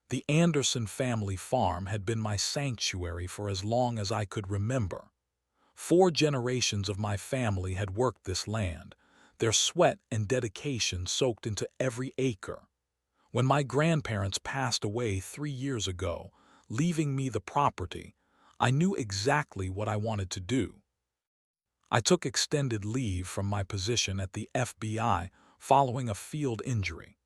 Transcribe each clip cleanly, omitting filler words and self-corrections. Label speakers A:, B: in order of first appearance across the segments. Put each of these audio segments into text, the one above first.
A: The Anderson family farm had been my sanctuary for as long as I could remember. 4 generations of my family had worked this land, their sweat and dedication soaked into every acre. When my grandparents passed away 3 years ago, leaving me the property, I knew exactly what I wanted to do. I took extended leave from my position at the FBI following a field injury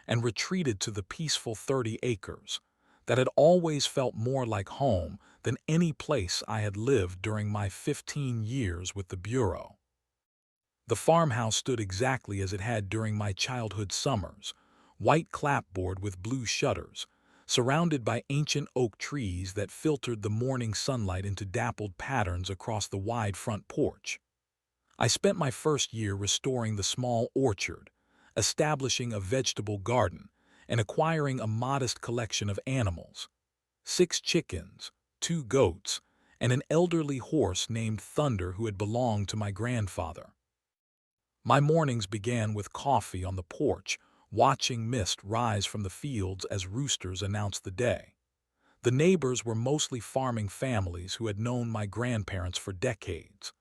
A: and retreated to the peaceful 30 acres that had always felt more like home than any place I had lived during my 15 years with the Bureau. The farmhouse stood exactly as it had during my childhood summers, white clapboard with blue shutters, surrounded by ancient oak trees that filtered the morning sunlight into dappled patterns across the wide front porch. I spent my first year restoring the small orchard, establishing a vegetable garden, and acquiring a modest collection of animals: 6 chickens, 2 goats, and an elderly horse named Thunder who had belonged to my grandfather. My mornings began with coffee on the porch, watching mist rise from the fields as roosters announced the day. The neighbors were mostly farming families who had known my grandparents for decades.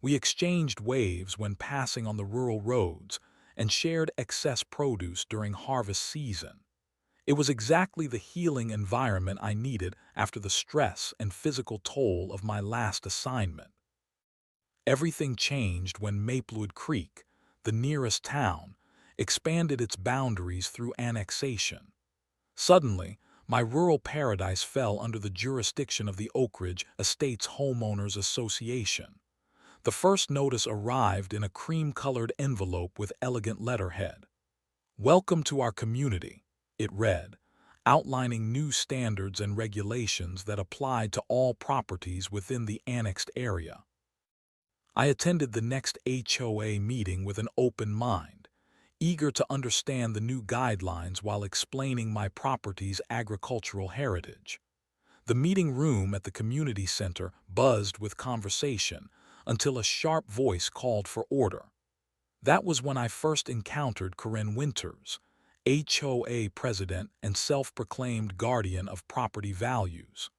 A: We exchanged waves when passing on the rural roads and shared excess produce during harvest season. It was exactly the healing environment I needed after the stress and physical toll of my last assignment. Everything changed when Maplewood Creek, the nearest town, expanded its boundaries through annexation. Suddenly, my rural paradise fell under the jurisdiction of the Oak Ridge Estates Homeowners Association. The first notice arrived in a cream-colored envelope with elegant letterhead. "Welcome to our community," it read, outlining new standards and regulations that applied to all properties within the annexed area. I attended the next HOA meeting with an open mind, eager to understand the new guidelines while explaining my property's agricultural heritage. The meeting room at the community center buzzed with conversation until a sharp voice called for order. That was when I first encountered Karen Winters, HOA president and self-proclaimed guardian of property values.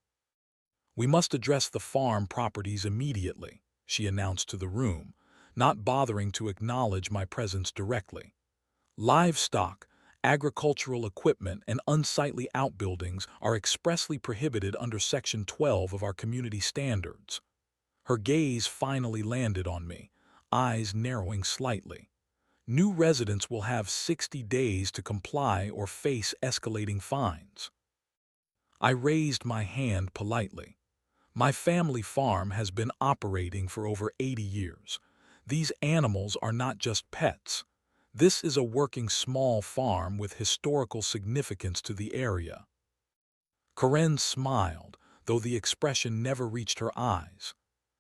A: "We must address the farm properties immediately," she announced to the room, not bothering to acknowledge my presence directly. "Livestock, agricultural equipment, and unsightly outbuildings are expressly prohibited under Section 12 of our community standards." Her gaze finally landed on me, eyes narrowing slightly. "New residents will have 60 days to comply or face escalating fines." I raised my hand politely. My family farm has been operating for over 80 years. These animals are not just pets. This is a working small farm with historical significance to the area. Karen smiled, though the expression never reached her eyes.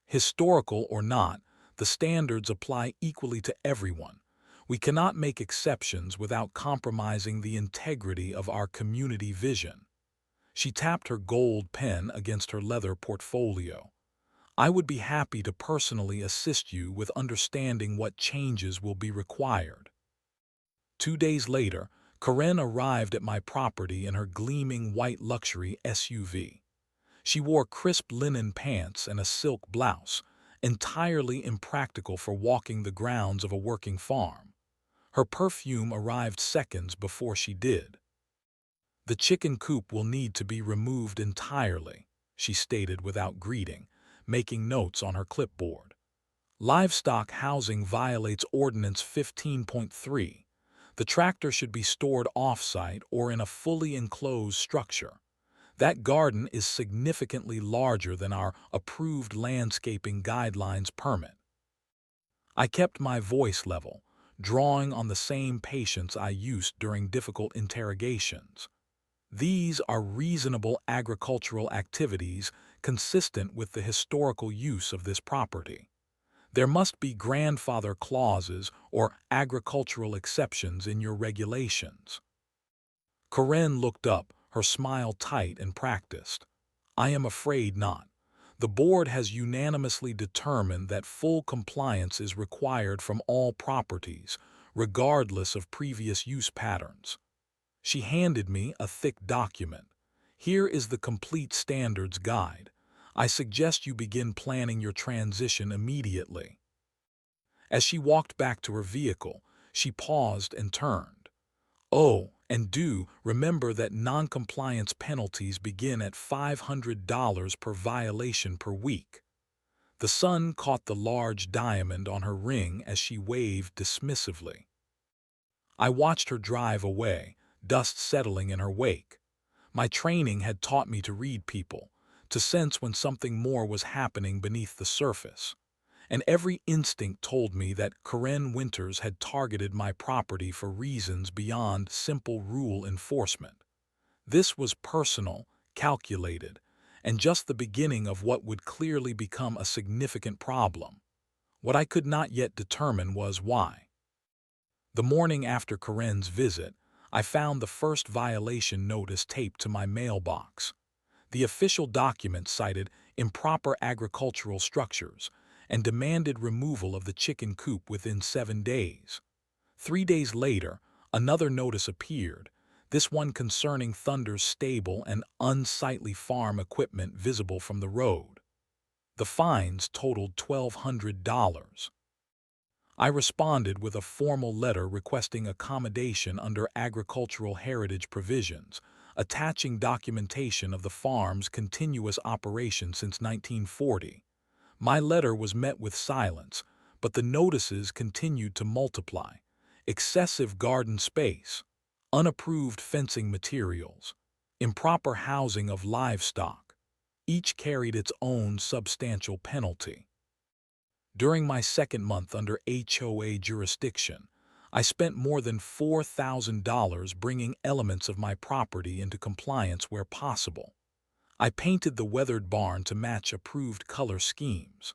A: Historical or not, the standards apply equally to everyone. We cannot make exceptions without compromising the integrity of our community vision. She tapped her gold pen against her leather portfolio. "I would be happy to personally assist you with understanding what changes will be required." 2 days later, Karen arrived at my property in her gleaming white luxury SUV. She wore crisp linen pants and a silk blouse, entirely impractical for walking the grounds of a working farm. Her perfume arrived seconds before she did. "The chicken coop will need to be removed entirely," she stated without greeting, making notes on her clipboard. "Livestock housing violates Ordinance 15.3. The tractor should be stored off-site or in a fully enclosed structure. That garden is significantly larger than our approved landscaping guidelines permit." I kept my voice level, drawing on the same patience I used during difficult interrogations. "These are reasonable agricultural activities consistent with the historical use of this property. There must be grandfather clauses or agricultural exceptions in your regulations." Karen looked up, her smile tight and practiced. "I am afraid not. The board has unanimously determined that full compliance is required from all properties, regardless of previous use patterns." She handed me a thick document. "Here is the complete standards guide. I suggest you begin planning your transition immediately." As she walked back to her vehicle, she paused and turned. "Oh, and do remember that noncompliance penalties begin at $500 per violation per week." The sun caught the large diamond on her ring as she waved dismissively. I watched her drive away, dust settling in her wake. My training had taught me to read people, to sense when something more was happening beneath the surface. And every instinct told me that Karen Winters had targeted my property for reasons beyond simple rule enforcement. This was personal, calculated, and just the beginning of what would clearly become a significant problem. What I could not yet determine was why. The morning after Karen's visit, I found the first violation notice taped to my mailbox. The official document cited improper agricultural structures and demanded removal of the chicken coop within 7 days. 3 days later, another notice appeared, this one concerning Thunder's stable and unsightly farm equipment visible from the road. The fines totaled $1,200. I responded with a formal letter requesting accommodation under agricultural heritage provisions, attaching documentation of the farm's continuous operation since 1940. My letter was met with silence, but the notices continued to multiply. Excessive garden space, unapproved fencing materials, improper housing of livestock. Each carried its own substantial penalty. During my second month under HOA jurisdiction, I spent more than $4,000 bringing elements of my property into compliance where possible. I painted the weathered barn to match approved color schemes.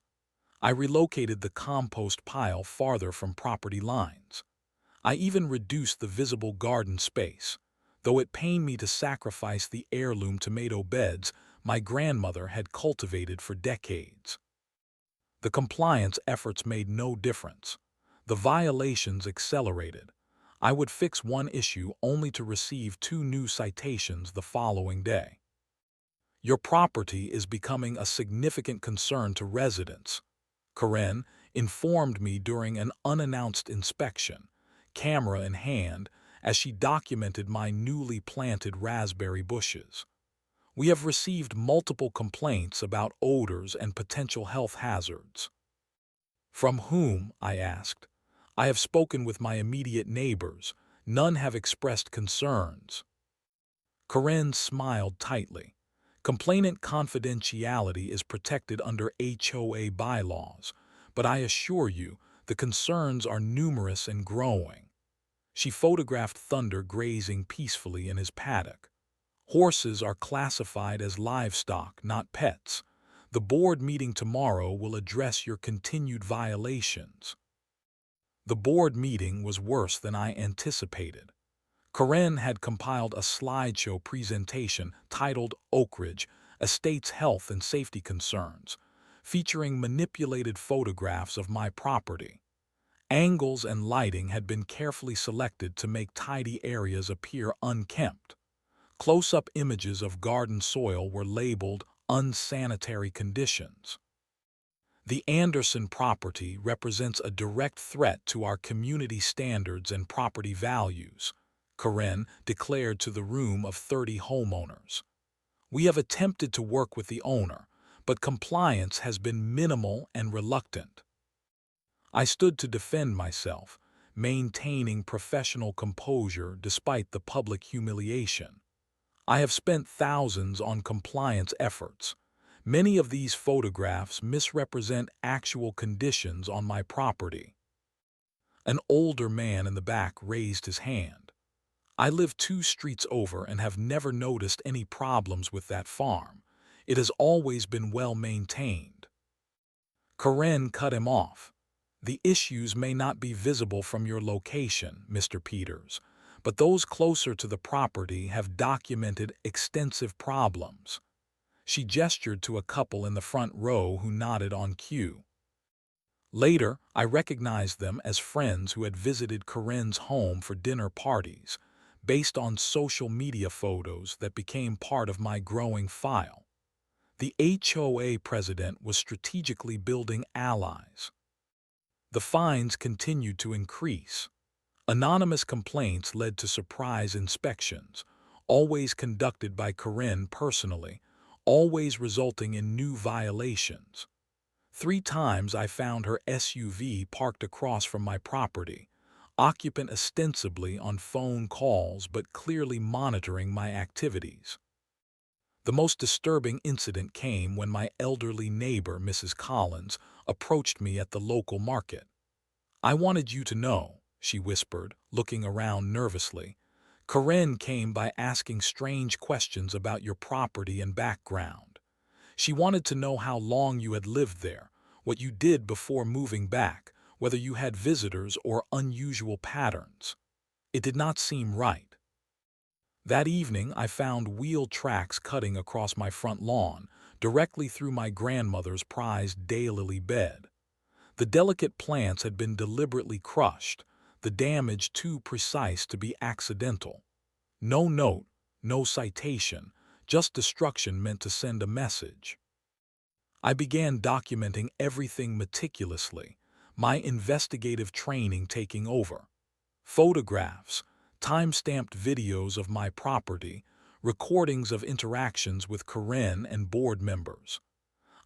A: I relocated the compost pile farther from property lines. I even reduced the visible garden space, though it pained me to sacrifice the heirloom tomato beds my grandmother had cultivated for decades. The compliance efforts made no difference. The violations accelerated. I would fix one issue only to receive 2 new citations the following day. "Your property is becoming a significant concern to residents," Karen informed me during an unannounced inspection, camera in hand, as she documented my newly planted raspberry bushes. "We have received multiple complaints about odors and potential health hazards." "From whom?" I asked. "I have spoken with my immediate neighbors. None have expressed concerns." Karen smiled tightly. "Complainant confidentiality is protected under HOA bylaws, but I assure you the concerns are numerous and growing." She photographed Thunder grazing peacefully in his paddock. "Horses are classified as livestock, not pets. The board meeting tomorrow will address your continued violations." The board meeting was worse than I anticipated. Karen had compiled a slideshow presentation titled "Oak Ridge: Estate's Health and Safety Concerns," featuring manipulated photographs of my property. Angles and lighting had been carefully selected to make tidy areas appear unkempt. Close-up images of garden soil were labeled "unsanitary conditions." "The Anderson property represents a direct threat to our community standards and property values," Karen declared to the room of 30 homeowners. "We have attempted to work with the owner, but compliance has been minimal and reluctant." I stood to defend myself, maintaining professional composure despite the public humiliation. "I have spent thousands on compliance efforts. Many of these photographs misrepresent actual conditions on my property." An older man in the back raised his hand. "I live 2 streets over and have never noticed any problems with that farm. It has always been well maintained." Karen cut him off. "The issues may not be visible from your location, Mr. Peters, but those closer to the property have documented extensive problems." She gestured to a couple in the front row who nodded on cue. Later, I recognized them as friends who had visited Karen's home for dinner parties, based on social media photos that became part of my growing file. The HOA president was strategically building allies. The fines continued to increase. Anonymous complaints led to surprise inspections, always conducted by Karen personally, always resulting in new violations. 3 times I found her SUV parked across from my property, occupant ostensibly on phone calls but clearly monitoring my activities. The most disturbing incident came when my elderly neighbor, Mrs. Collins, approached me at the local market. "I wanted you to know," she whispered, looking around nervously. "Karen came by asking strange questions about your property and background. She wanted to know how long you had lived there, what you did before moving back, whether you had visitors or unusual patterns. It did not seem right." That evening, I found wheel tracks cutting across my front lawn, directly through my grandmother's prized daylily bed. The delicate plants had been deliberately crushed, the damage too precise to be accidental. No note, no citation, just destruction meant to send a message. I began documenting everything meticulously, my investigative training taking over. Photographs, time-stamped videos of my property, recordings of interactions with Karen and board members.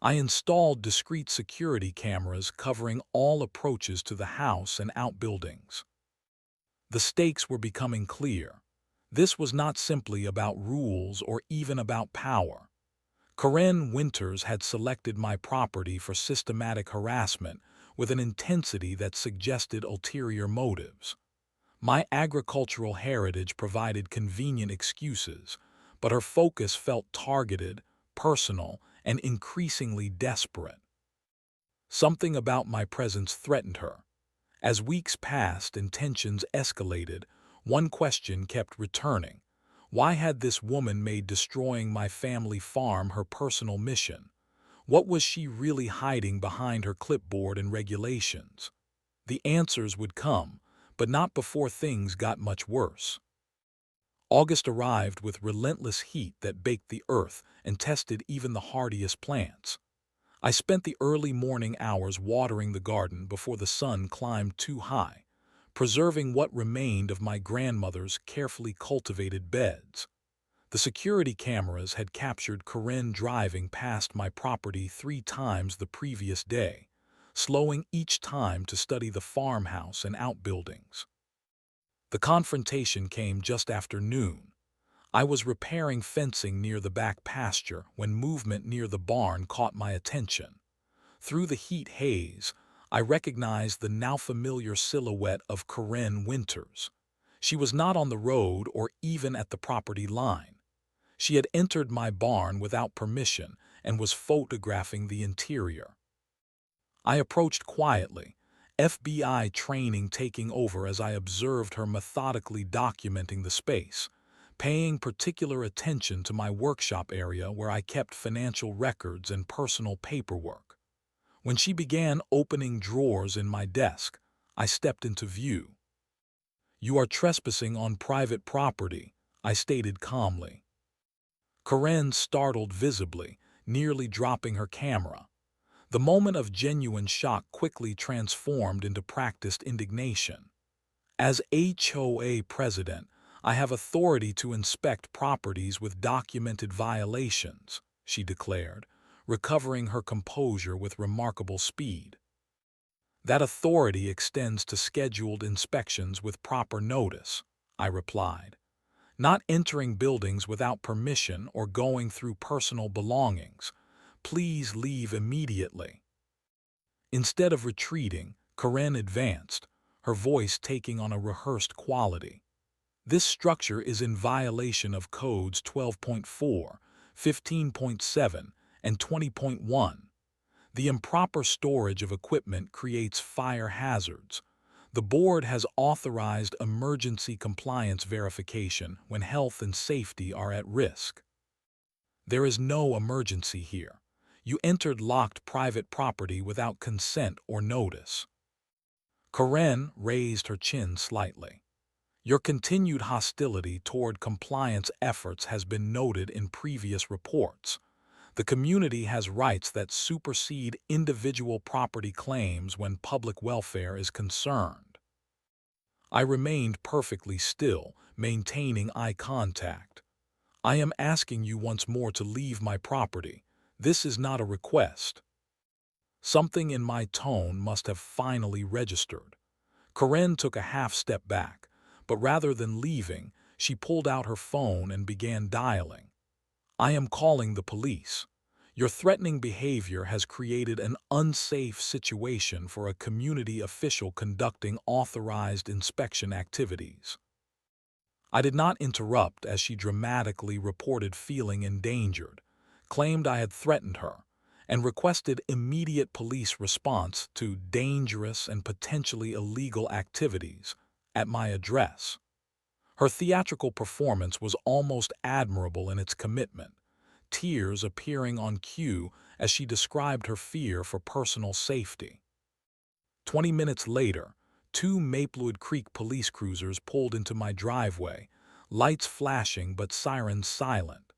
A: I installed discrete security cameras covering all approaches to the house and outbuildings. The stakes were becoming clear. This was not simply about rules or even about power. Karen Winters had selected my property for systematic harassment with an intensity that suggested ulterior motives. My agricultural heritage provided convenient excuses, but her focus felt targeted, personal, and increasingly desperate. Something about my presence threatened her. As weeks passed and tensions escalated, one question kept returning. Why had this woman made destroying my family farm her personal mission? What was she really hiding behind her clipboard and regulations? The answers would come, but not before things got much worse. August arrived with relentless heat that baked the earth and tested even the hardiest plants. I spent the early morning hours watering the garden before the sun climbed too high, preserving what remained of my grandmother's carefully cultivated beds. The security cameras had captured Karen driving past my property 3 times the previous day, slowing each time to study the farmhouse and outbuildings. The confrontation came just after noon. I was repairing fencing near the back pasture when movement near the barn caught my attention. Through the heat haze, I recognized the now familiar silhouette of Karen Winters. She was not on the road or even at the property line. She had entered my barn without permission and was photographing the interior. I approached quietly, FBI training taking over as I observed her methodically documenting the space, paying particular attention to my workshop area where I kept financial records and personal paperwork. When she began opening drawers in my desk, I stepped into view. "You are trespassing on private property," I stated calmly. Karen startled visibly, nearly dropping her camera. The moment of genuine shock quickly transformed into practiced indignation. "As HOA president, I have authority to inspect properties with documented violations," she declared, recovering her composure with remarkable speed. "That authority extends to scheduled inspections with proper notice," I replied. "Not entering buildings without permission or going through personal belongings. Please leave immediately." Instead of retreating, Karen advanced, her voice taking on a rehearsed quality. "This structure is in violation of Codes 12.4, 15.7, and 20.1. The improper storage of equipment creates fire hazards. The board has authorized emergency compliance verification when health and safety are at risk." "There is no emergency here. You entered locked private property without consent or notice." Karen raised her chin slightly. Your continued hostility toward compliance efforts has been noted in previous reports. The community has rights that supersede individual property claims when public welfare is concerned. I remained perfectly still, maintaining eye contact. I am asking you once more to leave my property. This is not a request. Something in my tone must have finally registered. Karen took a half step back, but rather than leaving, she pulled out her phone and began dialing. I am calling the police. Your threatening behavior has created an unsafe situation for a community official conducting authorized inspection activities. I did not interrupt as she dramatically reported feeling endangered, claimed I had threatened her, and requested immediate police response to dangerous and potentially illegal activities at my address. Her theatrical performance was almost admirable in its commitment, tears appearing on cue as she described her fear for personal safety. 20 minutes later, two Maplewood Creek police cruisers pulled into my driveway, lights flashing but sirens silent.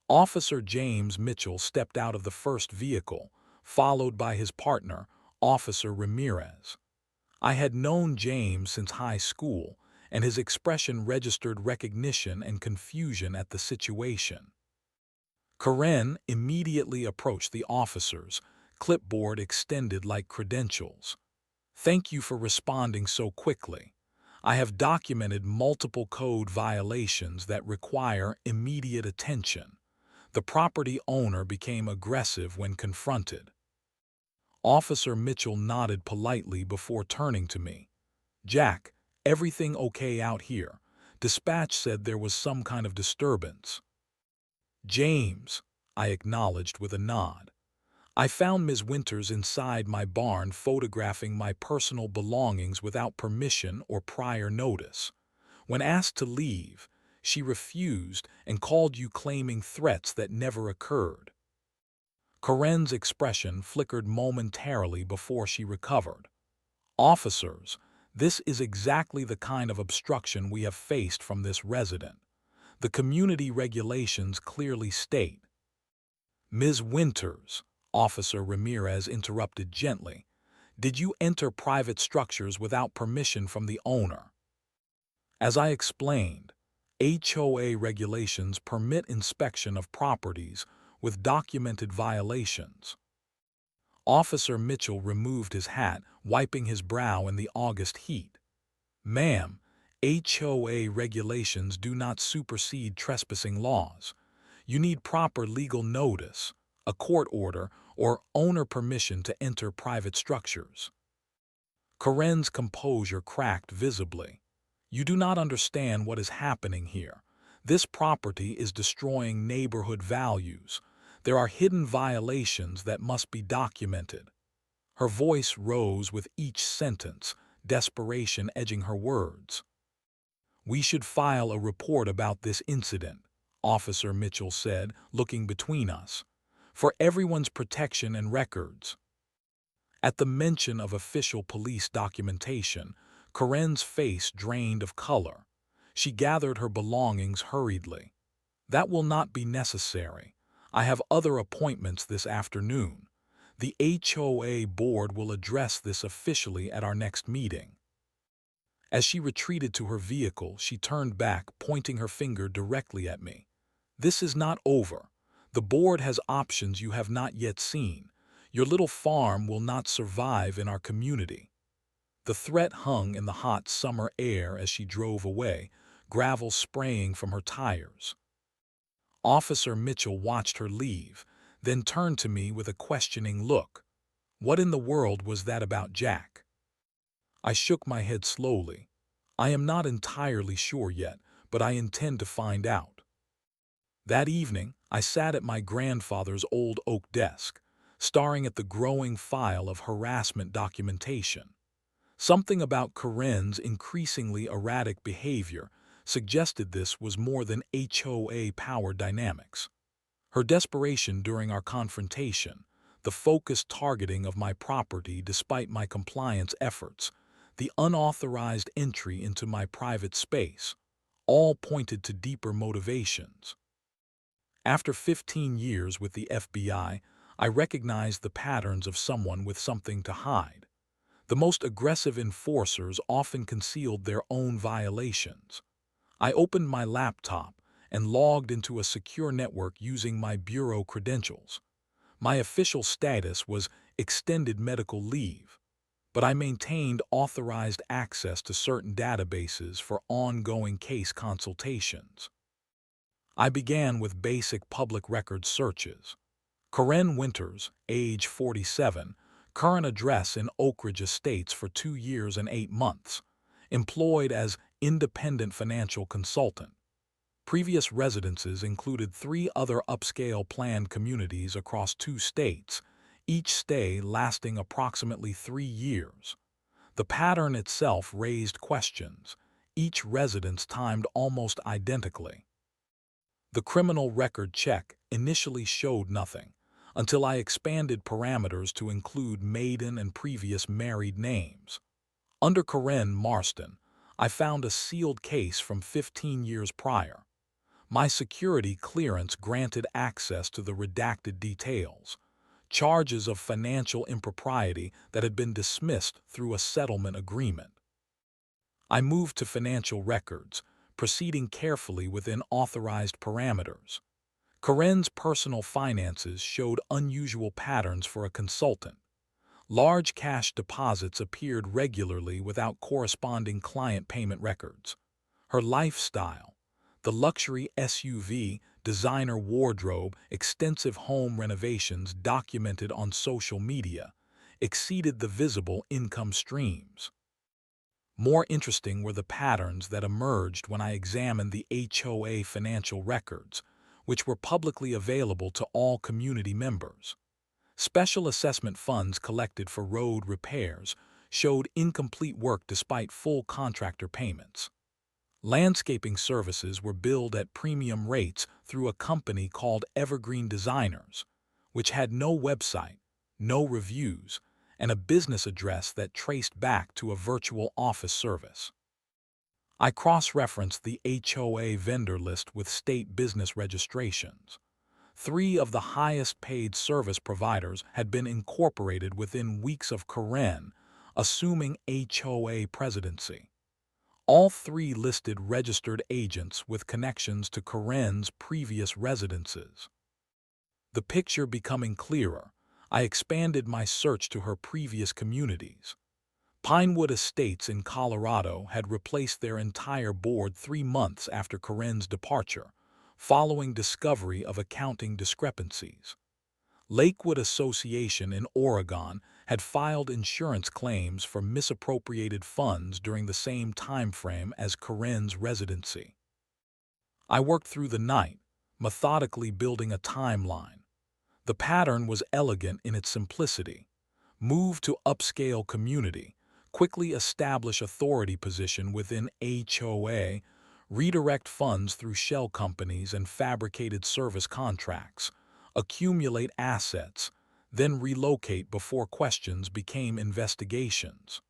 A: Officer James Mitchell stepped out of the first vehicle, followed by his partner, Officer Ramirez. I had known James since high school, and his expression registered recognition and confusion at the situation. Karen immediately approached the officers, clipboard extended like credentials. Thank you for responding so quickly. I have documented multiple code violations that require immediate attention. The property owner became aggressive when confronted. Officer Mitchell nodded politely before turning to me. Jack, everything okay out here? Dispatch said there was some kind of disturbance. James, I acknowledged with a nod. I found Ms. Winters inside my barn photographing my personal belongings without permission or prior notice. When asked to leave, she refused and called you claiming threats that never occurred. Karen's expression flickered momentarily before she recovered. Officers, this is exactly the kind of obstruction we have faced from this resident. The community regulations clearly state. Ms. Winters, Officer Ramirez interrupted gently, did you enter private structures without permission from the owner? As I explained, HOA regulations permit inspection of properties with documented violations. Officer Mitchell removed his hat, wiping his brow in the August heat. Ma'am, HOA regulations do not supersede trespassing laws. You need proper legal notice, a court order, or owner permission to enter private structures. Karen's composure cracked visibly. You do not understand what is happening here. This property is destroying neighborhood values. There are hidden violations that must be documented. Her voice rose with each sentence, desperation edging her words. We should file a report about this incident, Officer Mitchell said, looking between us, for everyone's protection and records. At the mention of official police documentation, Karen's face drained of color. She gathered her belongings hurriedly. That will not be necessary. I have other appointments this afternoon. The HOA board will address this officially at our next meeting. As she retreated to her vehicle, she turned back, pointing her finger directly at me. This is not over. The board has options you have not yet seen. Your little farm will not survive in our community. The threat hung in the hot summer air as she drove away, gravel spraying from her tires. Officer Mitchell watched her leave, then turned to me with a questioning look. What in the world was that about Jack? I shook my head slowly. I am not entirely sure yet, but I intend to find out. That evening, I sat at my grandfather's old oak desk, staring at the growing file of harassment documentation. Something about Karen's increasingly erratic behavior suggested this was more than HOA power dynamics. Her desperation during our confrontation, the focused targeting of my property despite my compliance efforts, the unauthorized entry into my private space, all pointed to deeper motivations. After 15 years with the FBI, I recognized the patterns of someone with something to hide. The most aggressive enforcers often concealed their own violations. I opened my laptop and logged into a secure network using my bureau credentials. My official status was extended medical leave, but I maintained authorized access to certain databases for ongoing case consultations. I began with basic public record searches. Karen Winters, age 47, current address in Oak Ridge Estates for 2 years and 8 months, employed as independent financial consultant. Previous residences included 3 other upscale planned communities across 2 states, each stay lasting approximately 3 years. The pattern itself raised questions, each residence timed almost identically. The criminal record check initially showed nothing, until I expanded parameters to include maiden and previous married names. Under Karen Marston, I found a sealed case from 15 years prior. My security clearance granted access to the redacted details, charges of financial impropriety that had been dismissed through a settlement agreement. I moved to financial records, proceeding carefully within authorized parameters. Karen's personal finances showed unusual patterns for a consultant. Large cash deposits appeared regularly without corresponding client payment records. Her lifestyle, the luxury SUV, designer wardrobe, extensive home renovations documented on social media, exceeded the visible income streams. More interesting were the patterns that emerged when I examined the HOA financial records, which were publicly available to all community members. Special assessment funds collected for road repairs showed incomplete work despite full contractor payments. Landscaping services were billed at premium rates through a company called Evergreen Designers, which had no website, no reviews, and a business address that traced back to a virtual office service. I cross-referenced the HOA vendor list with state business registrations. 3 of the highest-paid service providers had been incorporated within weeks of Karen assuming HOA presidency. All 3 listed registered agents with connections to Karen's previous residences. The picture becoming clearer, I expanded my search to her previous communities. Pinewood Estates in Colorado had replaced their entire board 3 months after Karen's departure, following discovery of accounting discrepancies. Lakewood Association in Oregon had filed insurance claims for misappropriated funds during the same time frame as Karen's residency. I worked through the night, methodically building a timeline. The pattern was elegant in its simplicity. Move to upscale community, quickly establish authority position within HOA, redirect funds through shell companies and fabricated service contracts, accumulate assets, then relocate before questions became investigations.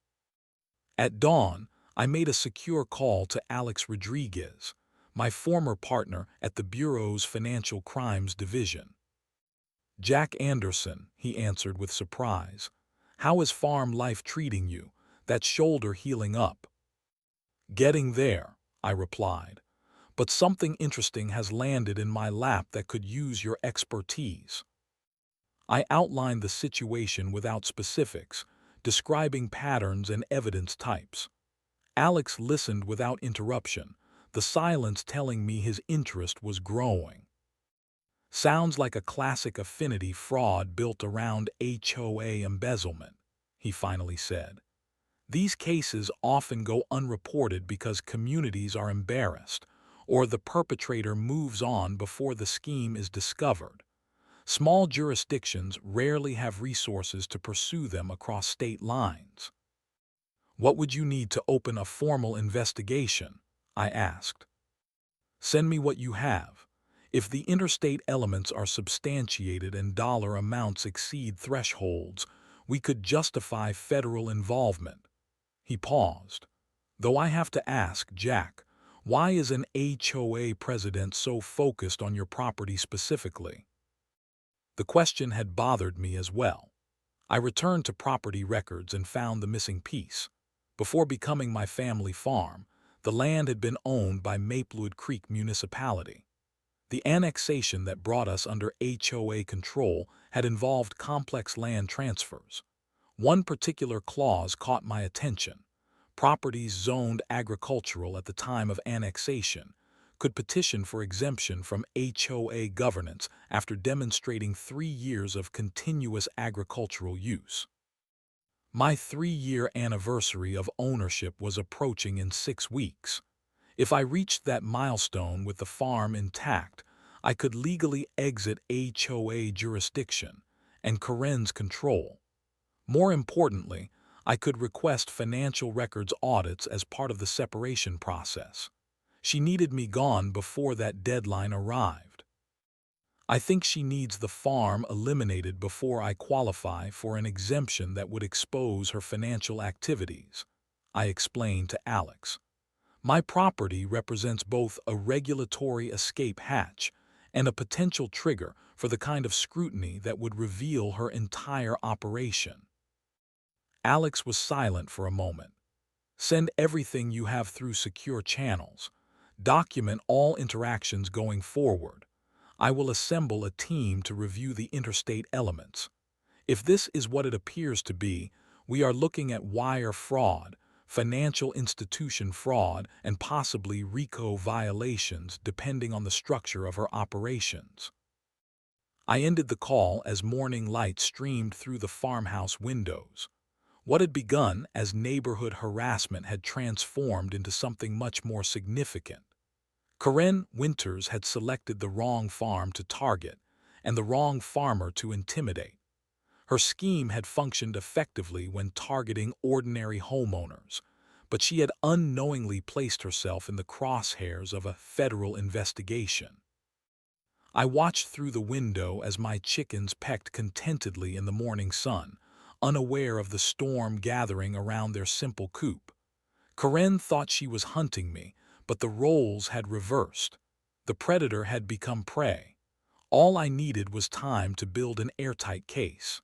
A: At dawn, I made a secure call to Alex Rodriguez, my former partner at the Bureau's Financial Crimes Division. "Jack Anderson," he answered with surprise. "How is farm life treating you? That shoulder healing up?" "Getting there," I replied. "But something interesting has landed in my lap that could use your expertise." I outlined the situation without specifics, describing patterns and evidence types. Alex listened without interruption, the silence telling me his interest was growing. "Sounds like a classic affinity fraud built around HOA embezzlement," he finally said. "These cases often go unreported because communities are embarrassed, or the perpetrator moves on before the scheme is discovered. Small jurisdictions rarely have resources to pursue them across state lines." "What would you need to open a formal investigation?" I asked. "Send me what you have. If the interstate elements are substantiated and dollar amounts exceed thresholds, we could justify federal involvement." He paused. Though I have to ask, Jack, why is an HOA president so focused on your property specifically? The question had bothered me as well. I returned to property records and found the missing piece. Before becoming my family farm, the land had been owned by Maplewood Creek Municipality. The annexation that brought us under HOA control had involved complex land transfers. One particular clause caught my attention. Properties zoned agricultural at the time of annexation could petition for exemption from HOA governance after demonstrating 3 years of continuous agricultural use. My 3-year anniversary of ownership was approaching in 6 weeks. If I reached that milestone with the farm intact, I could legally exit HOA jurisdiction and Karen's control. More importantly, I could request financial records audits as part of the separation process. She needed me gone before that deadline arrived. I think she needs the farm eliminated before I qualify for an exemption that would expose her financial activities, I explained to Alex. My property represents both a regulatory escape hatch and a potential trigger for the kind of scrutiny that would reveal her entire operation. Alex was silent for a moment. Send everything you have through secure channels. Document all interactions going forward. I will assemble a team to review the interstate elements. If this is what it appears to be, we are looking at wire fraud, financial institution fraud, and possibly RICO violations depending on the structure of her operations. I ended the call as morning light streamed through the farmhouse windows. What had begun as neighborhood harassment had transformed into something much more significant. Karen Winters had selected the wrong farm to target and the wrong farmer to intimidate. Her scheme had functioned effectively when targeting ordinary homeowners, but she had unknowingly placed herself in the crosshairs of a federal investigation. I watched through the window as my chickens pecked contentedly in the morning sun, unaware of the storm gathering around their simple coop. Karen thought she was hunting me, but the roles had reversed. The predator had become prey. All I needed was time to build an airtight case.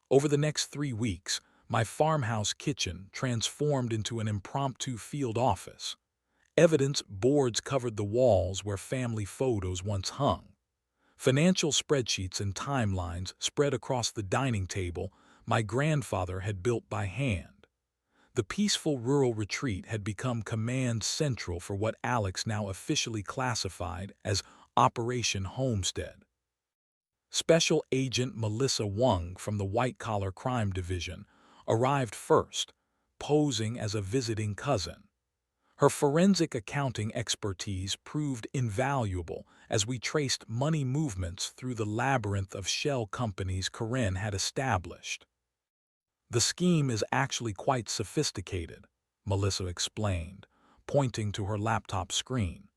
A: Over the next 3 weeks, my farmhouse kitchen transformed into an impromptu field office. Evidence boards covered the walls where family photos once hung. Financial spreadsheets and timelines spread across the dining table my grandfather had built by hand. The peaceful rural retreat had become command central for what Alex now officially classified as Operation Homestead. Special Agent Melissa Wong from the White Collar Crime Division arrived first, posing as a visiting cousin. Her forensic accounting expertise proved invaluable as we traced money movements through the labyrinth of shell companies Karen had established. The scheme is actually quite sophisticated, Melissa explained, pointing to her laptop screen.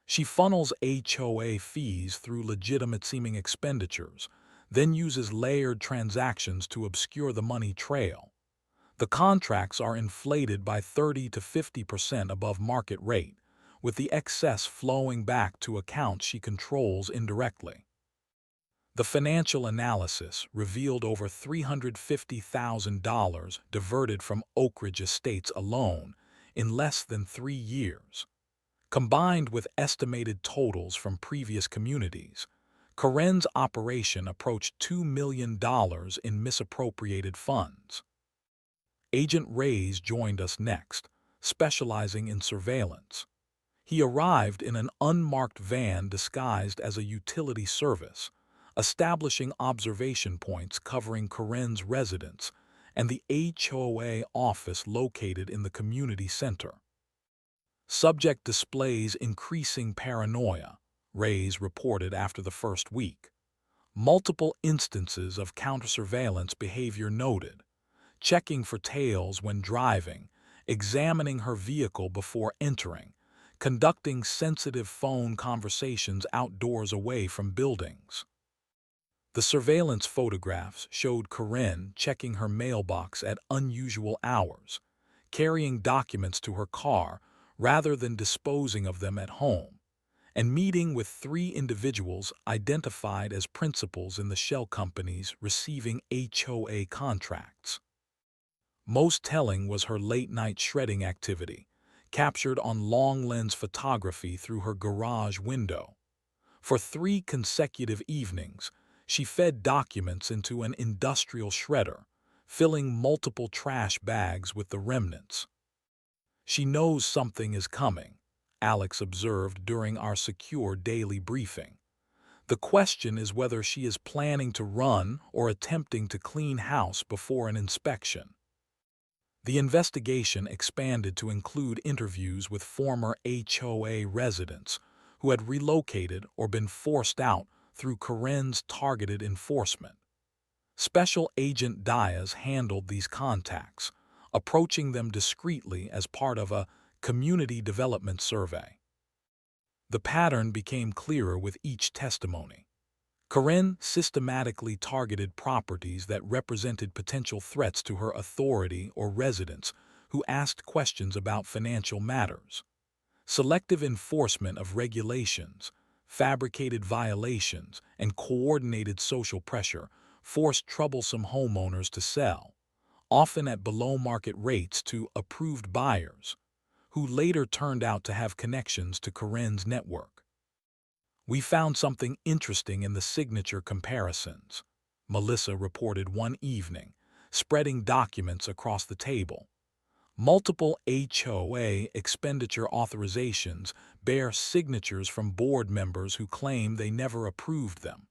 A: She funnels HOA fees through legitimate-seeming expenditures, then uses layered transactions to obscure the money trail. The contracts are inflated by 30 to 50% above market rate, with the excess flowing back to accounts she controls indirectly. The financial analysis revealed over $350,000 diverted from Oak Ridge Estates alone in less than 3 years. Combined with estimated totals from previous communities, Karen's operation approached $2 million in misappropriated funds. Agent Reyes joined us next, specializing in surveillance. He arrived in an unmarked van disguised as a utility service, establishing observation points covering Karen's residence and the HOA office located in the community center. Subject displays increasing paranoia, Reyes reported after the first week. Multiple instances of counter-surveillance behavior noted, checking for tails when driving, examining her vehicle before entering, conducting sensitive phone conversations outdoors away from buildings. The surveillance photographs showed Karen checking her mailbox at unusual hours, carrying documents to her car rather than disposing of them at home, and meeting with 3 individuals identified as principals in the shell companies receiving HOA contracts. Most telling was her late-night shredding activity, captured on long-lens photography through her garage window. For 3 consecutive evenings, she fed documents into an industrial shredder, filling multiple trash bags with the remnants. "She knows something is coming," Alex observed during our secure daily briefing. "The question is whether she is planning to run or attempting to clean house before an inspection." The investigation expanded to include interviews with former HOA residents who had relocated or been forced out through Karen's targeted enforcement. Special Agent Diaz handled these contacts, approaching them discreetly as part of a community development survey. The pattern became clearer with each testimony. Karen systematically targeted properties that represented potential threats to her authority or residents who asked questions about financial matters. Selective enforcement of regulations, fabricated violations, and coordinated social pressure forced troublesome homeowners to sell, often at below-market rates, to approved buyers, who later turned out to have connections to Karen's network. "We found something interesting in the signature comparisons," Melissa reported one evening, spreading documents across the table. "Multiple HOA expenditure authorizations bear signatures from board members who claim they never approved them.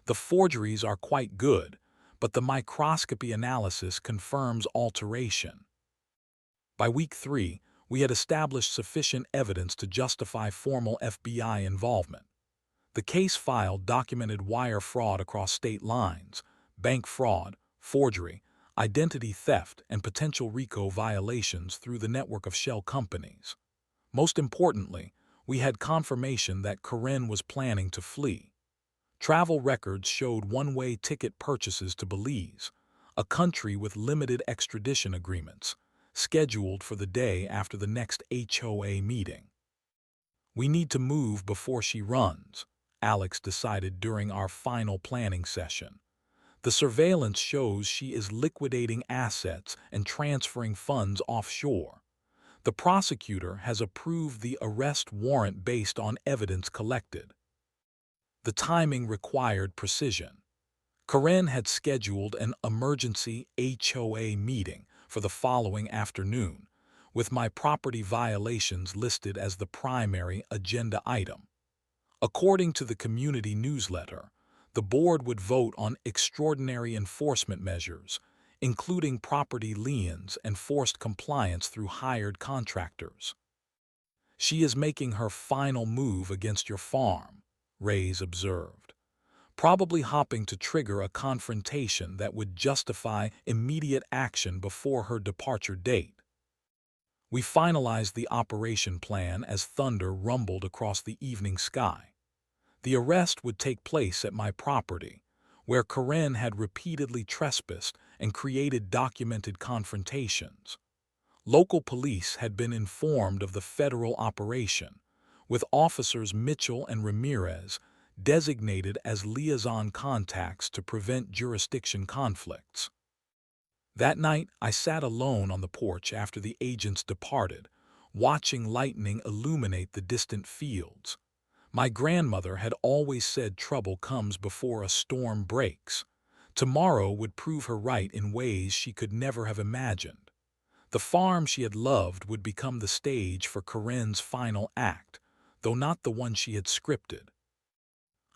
A: The forgeries are quite good, but the microscopy analysis confirms alteration." By week 3, we had established sufficient evidence to justify formal FBI involvement. The case file documented wire fraud across state lines, bank fraud, forgery, identity theft, and potential RICO violations through the network of shell companies. Most importantly, we had confirmation that Karen was planning to flee. Travel records showed one-way ticket purchases to Belize, a country with limited extradition agreements, scheduled for the day after the next HOA meeting. "We need to move before she runs," Alex decided during our final planning session. "The surveillance shows she is liquidating assets and transferring funds offshore. The prosecutor has approved the arrest warrant based on evidence collected." The timing required precision. Karen had scheduled an emergency HOA meeting for the following afternoon, with my property violations listed as the primary agenda item. According to the community newsletter, the board would vote on extraordinary enforcement measures, including property liens and forced compliance through hired contractors. "She is making her final move against your farm," Reyes observed, "probably hoping to trigger a confrontation that would justify immediate action before her departure date." We finalized the operation plan as thunder rumbled across the evening sky. The arrest would take place at my property, where Karen had repeatedly trespassed and created documented confrontations. Local police had been informed of the federal operation, with officers Mitchell and Ramirez designated as liaison contacts to prevent jurisdiction conflicts. That night, I sat alone on the porch after the agents departed, watching lightning illuminate the distant fields. My grandmother had always said trouble comes before a storm breaks. Tomorrow would prove her right in ways she could never have imagined. The farm she had loved would become the stage for Karen's final act, though not the one she had scripted.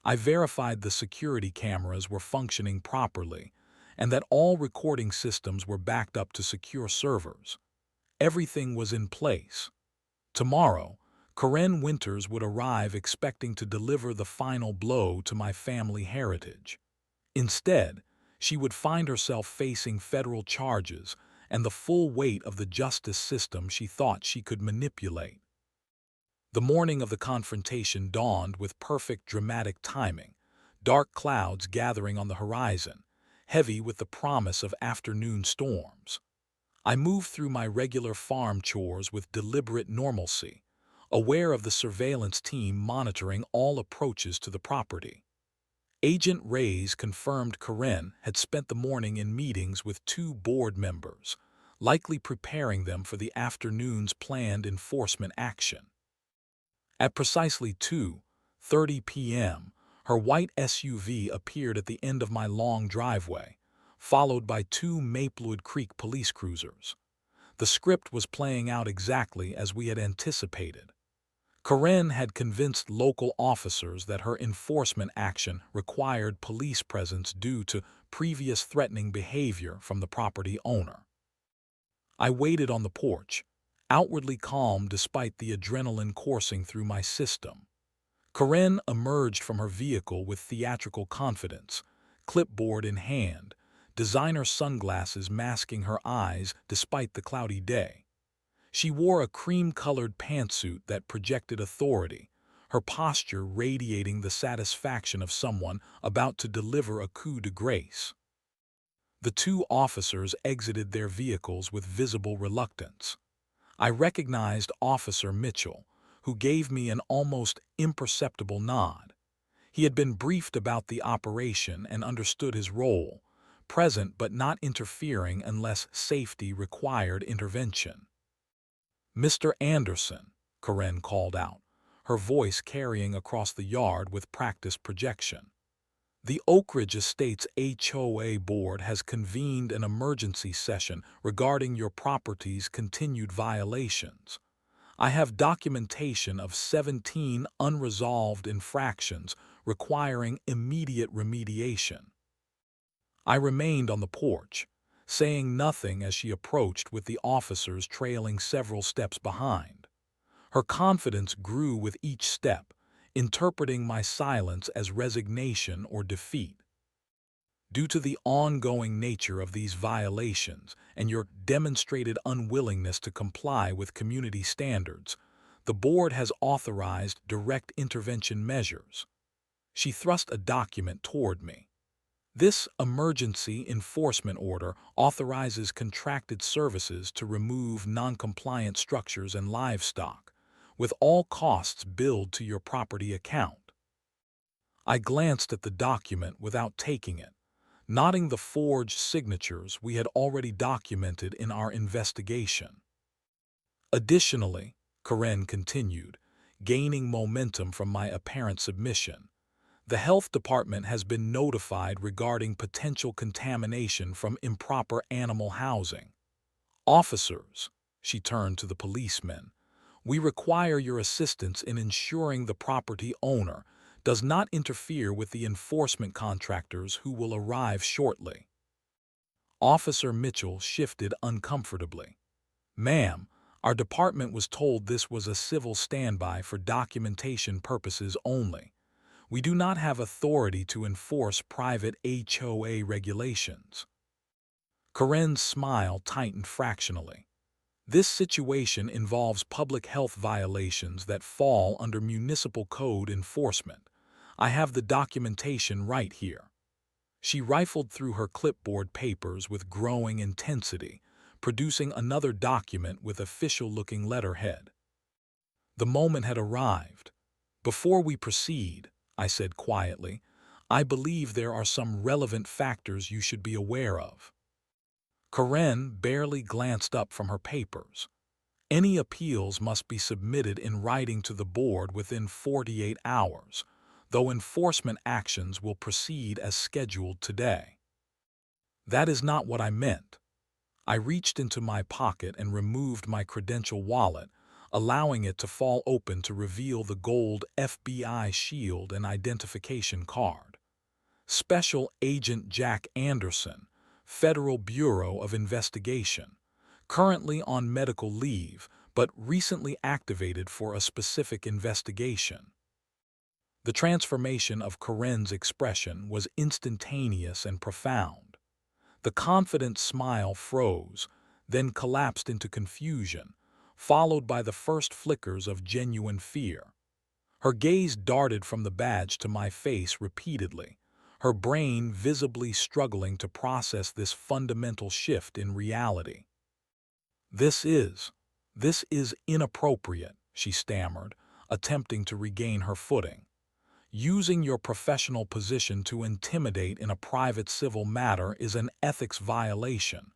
A: I verified the security cameras were functioning properly and that all recording systems were backed up to secure servers. Everything was in place. Tomorrow, Karen Winters would arrive expecting to deliver the final blow to my family heritage. Instead, she would find herself facing federal charges and the full weight of the justice system she thought she could manipulate. The morning of the confrontation dawned with perfect dramatic timing, dark clouds gathering on the horizon, heavy with the promise of afternoon storms. I moved through my regular farm chores with deliberate normalcy, aware of the surveillance team monitoring all approaches to the property. Agent Reyes confirmed Karen had spent the morning in meetings with two board members, likely preparing them for the afternoon's planned enforcement action. At precisely 2:30 p.m., her white SUV appeared at the end of my long driveway, followed by two Maplewood Creek police cruisers. The script was playing out exactly as we had anticipated. Karen had convinced local officers that her enforcement action required police presence due to previous threatening behavior from the property owner. I waited on the porch, outwardly calm despite the adrenaline coursing through my system. Karen emerged from her vehicle with theatrical confidence, clipboard in hand, designer sunglasses masking her eyes despite the cloudy day. She wore a cream-colored pantsuit that projected authority, her posture radiating the satisfaction of someone about to deliver a coup de grace. The two officers exited their vehicles with visible reluctance. I recognized Officer Mitchell, who gave me an almost imperceptible nod. He had been briefed about the operation and understood his role, present but not interfering unless safety required intervention. "Mr. Anderson," Karen called out, her voice carrying across the yard with practiced projection. "The Oak Ridge Estates HOA Board has convened an emergency session regarding your property's continued violations. I have documentation of 17 unresolved infractions requiring immediate remediation." I remained on the porch, saying nothing as she approached with the officers trailing several steps behind. Her confidence grew with each step, interpreting my silence as resignation or defeat. "Due to the ongoing nature of these violations and your demonstrated unwillingness to comply with community standards, the board has authorized direct intervention measures." She thrust a document toward me. "This emergency enforcement order authorizes contracted services to remove non-compliant structures and livestock, with all costs billed to your property account." I glanced at the document without taking it, noting the forged signatures we had already documented in our investigation. "Additionally," Karen continued, gaining momentum from my apparent submission, "the health department has been notified regarding potential contamination from improper animal housing. Officers," she turned to the policemen, "we require your assistance in ensuring the property owner does not interfere with the enforcement contractors who will arrive shortly." Officer Mitchell shifted uncomfortably. "Ma'am, our department was told this was a civil standby for documentation purposes only. We do not have authority to enforce private HOA regulations." Karen's smile tightened fractionally. "This situation involves public health violations that fall under municipal code enforcement. I have the documentation right here." She rifled through her clipboard papers with growing intensity, producing another document with official-looking letterhead. The moment had arrived. "Before we proceed," I said quietly, "I believe there are some relevant factors you should be aware of." Karen barely glanced up from her papers. "Any appeals must be submitted in writing to the board within 48 hours, though enforcement actions will proceed as scheduled today." That is not what I meant. I reached into my pocket and removed my credential wallet, allowing it to fall open to reveal the gold FBI shield and identification card. "Special Agent Jack Anderson, Federal Bureau of Investigation, currently on medical leave, but recently activated for a specific investigation." The transformation of Karen's expression was instantaneous and profound. The confident smile froze, then collapsed into confusion, followed by the first flickers of genuine fear. Her gaze darted from the badge to my face repeatedly, her brain visibly struggling to process this fundamental shift in reality. This is, this is inappropriate, she stammered, attempting to regain her footing. Using your professional position to intimidate in a private civil matter is an ethics violation.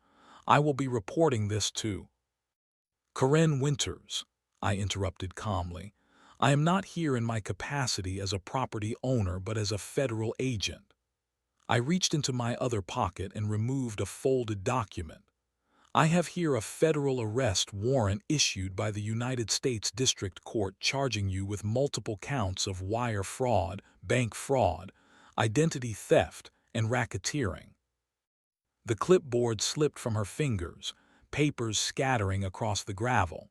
A: I will be reporting this to Karen Winters, I interrupted calmly. I am not here in my capacity as a property owner but as a federal agent. I reached into my other pocket and removed a folded document. I have here a federal arrest warrant issued by the United States District Court charging you with multiple counts of wire fraud, bank fraud, identity theft, and racketeering. The clipboard slipped from her fingers, papers scattering across the gravel.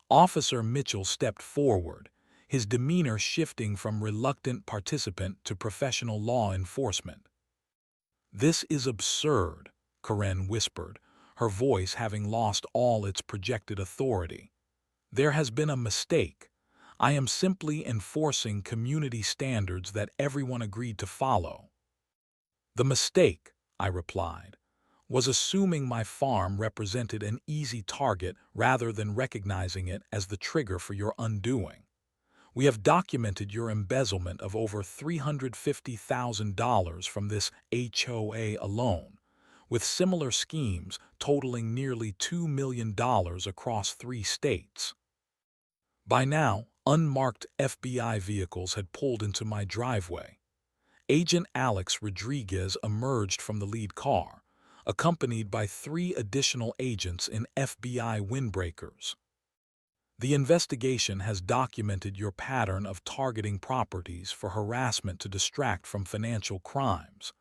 A: Officer Mitchell stepped forward, his demeanor shifting from reluctant participant to professional law enforcement. "This is absurd," Karen whispered, her voice having lost all its projected authority. "There has been a mistake. I am simply enforcing community standards that everyone agreed to follow." "The mistake," I replied, "was assuming my farm represented an easy target rather than recognizing it as the trigger for your undoing. We have documented your embezzlement of over $350,000 from this HOA alone, with similar schemes totaling nearly $2 million across 3 states. By now, unmarked FBI vehicles had pulled into my driveway. Agent Alex Rodriguez emerged from the lead car, accompanied by 3 additional agents in FBI windbreakers. The investigation has documented your pattern of targeting properties for harassment to distract from financial crimes.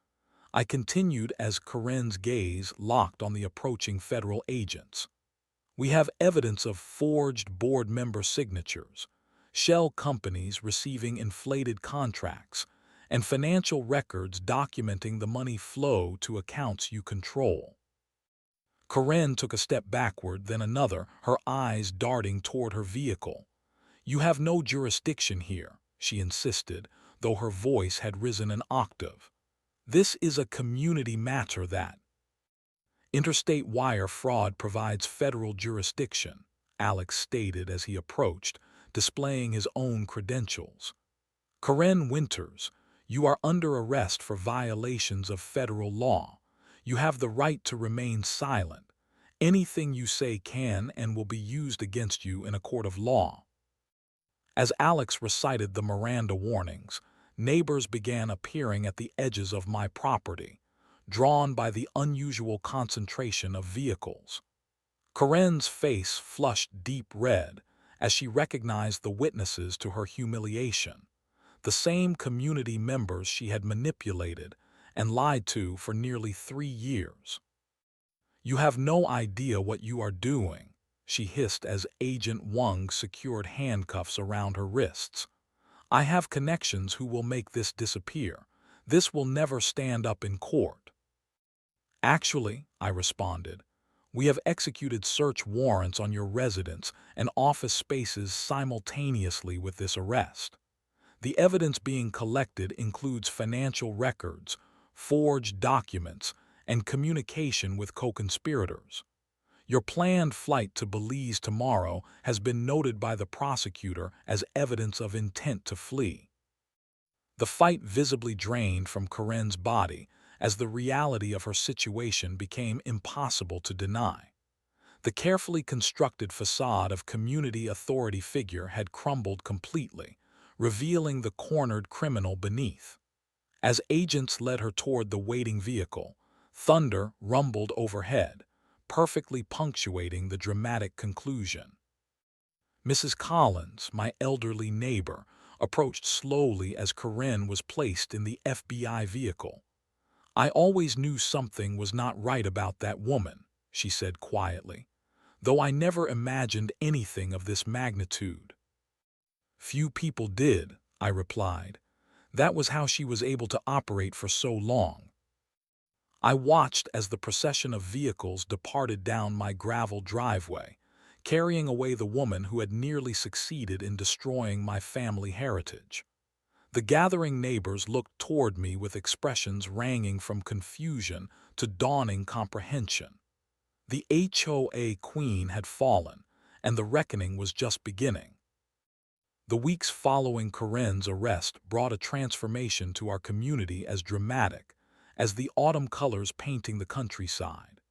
A: I continued as Karen's gaze locked on the approaching federal agents. We have evidence of forged board member signatures, shell companies receiving inflated contracts, and financial records documenting the money flow to accounts you control. Karen took a step backward, then another, her eyes darting toward her vehicle. "You have no jurisdiction here," she insisted, though her voice had risen an octave. "This is a community matter that interstate wire fraud provides federal jurisdiction," Alex stated as he approached, displaying his own credentials. "Karen Winters, you are under arrest for violations of federal law. You have the right to remain silent. Anything you say can and will be used against you in a court of law." As Alex recited the Miranda warnings, neighbors began appearing at the edges of my property, drawn by the unusual concentration of vehicles. Karen's face flushed deep red as she recognized the witnesses to her humiliation, the same community members she had manipulated and lied to for nearly 3 years. "You have no idea what you are doing," she hissed as Agent Wang secured handcuffs around her wrists. "I have connections who will make this disappear. This will never stand up in court." "Actually," I responded, "we have executed search warrants on your residence and office spaces simultaneously with this arrest. The evidence being collected includes financial records, forged documents, and communication with co-conspirators. Your planned flight to Belize tomorrow has been noted by the prosecutor as evidence of intent to flee." The fight visibly drained from Karen's body as the reality of her situation became impossible to deny. The carefully constructed facade of community authority figure had crumbled completely, revealing the cornered criminal beneath. As agents led her toward the waiting vehicle, thunder rumbled overhead, perfectly punctuating the dramatic conclusion. Mrs. Collins, my elderly neighbor, approached slowly as Karen was placed in the FBI vehicle. "I always knew something was not right about that woman," she said quietly, "though I never imagined anything of this magnitude." "Few people did," I replied. "That was how she was able to operate for so long." I watched as the procession of vehicles departed down my gravel driveway, carrying away the woman who had nearly succeeded in destroying my family heritage. The gathering neighbors looked toward me with expressions ranging from confusion to dawning comprehension. The HOA queen had fallen, and the reckoning was just beginning. The weeks following Karen's arrest brought a transformation to our community as dramatic as the autumn colors painting the countryside.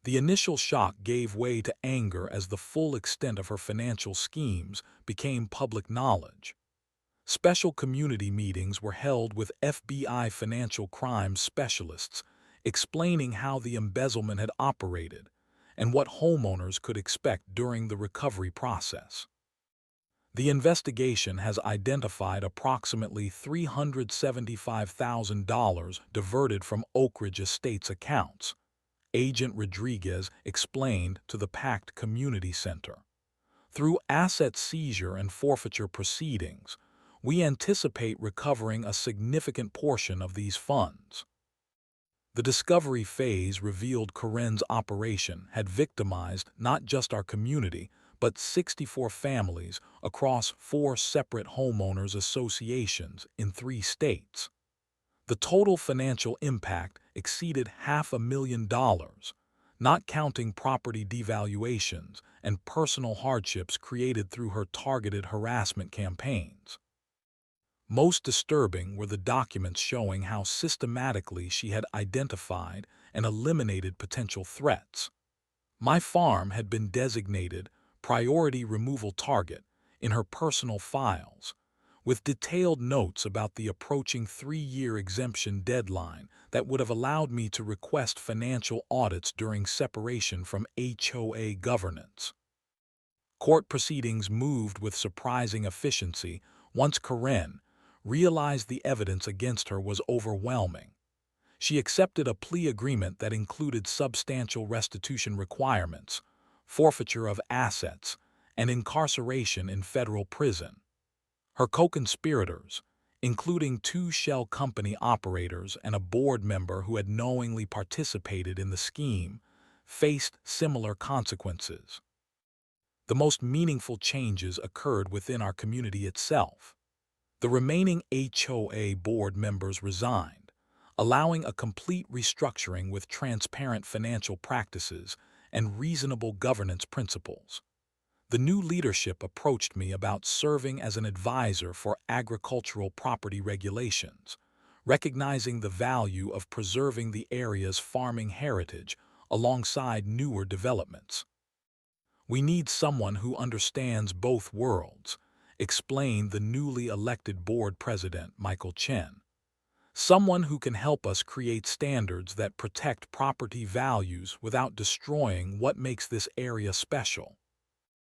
A: The initial shock gave way to anger as the full extent of her financial schemes became public knowledge. Special community meetings were held with FBI financial crimes specialists, explaining how the embezzlement had operated and what homeowners could expect during the recovery process. The investigation has identified approximately $375,000 diverted from Oak Ridge Estates accounts, Agent Rodriguez explained to the Pact Community Center. Through asset seizure and forfeiture proceedings, we anticipate recovering a significant portion of these funds. The discovery phase revealed Karen's operation had victimized not just our community, but 64 families across 4 separate homeowners associations in 3 states. The total financial impact exceeded $500,000, not counting property devaluations and personal hardships created through her targeted harassment campaigns. Most disturbing were the documents showing how systematically she had identified and eliminated potential threats. My farm had been designated priority removal target in her personal files, with detailed notes about the approaching 3-year exemption deadline that would have allowed me to request financial audits during separation from HOA governance. Court proceedings moved with surprising efficiency once Karen realized the evidence against her was overwhelming. She accepted a plea agreement that included substantial restitution requirements, forfeiture of assets, and incarceration in federal prison. Her co-conspirators, including 2 shell company operators and a board member who had knowingly participated in the scheme, faced similar consequences. The most meaningful changes occurred within our community itself. The remaining HOA board members resigned, allowing a complete restructuring with transparent financial practices and reasonable governance principles. The new leadership approached me about serving as an advisor for agricultural property regulations, recognizing the value of preserving the area's farming heritage alongside newer developments. "We need someone who understands both worlds," explained the newly elected board president, Michael Chen. "Someone who can help us create standards that protect property values without destroying what makes this area special."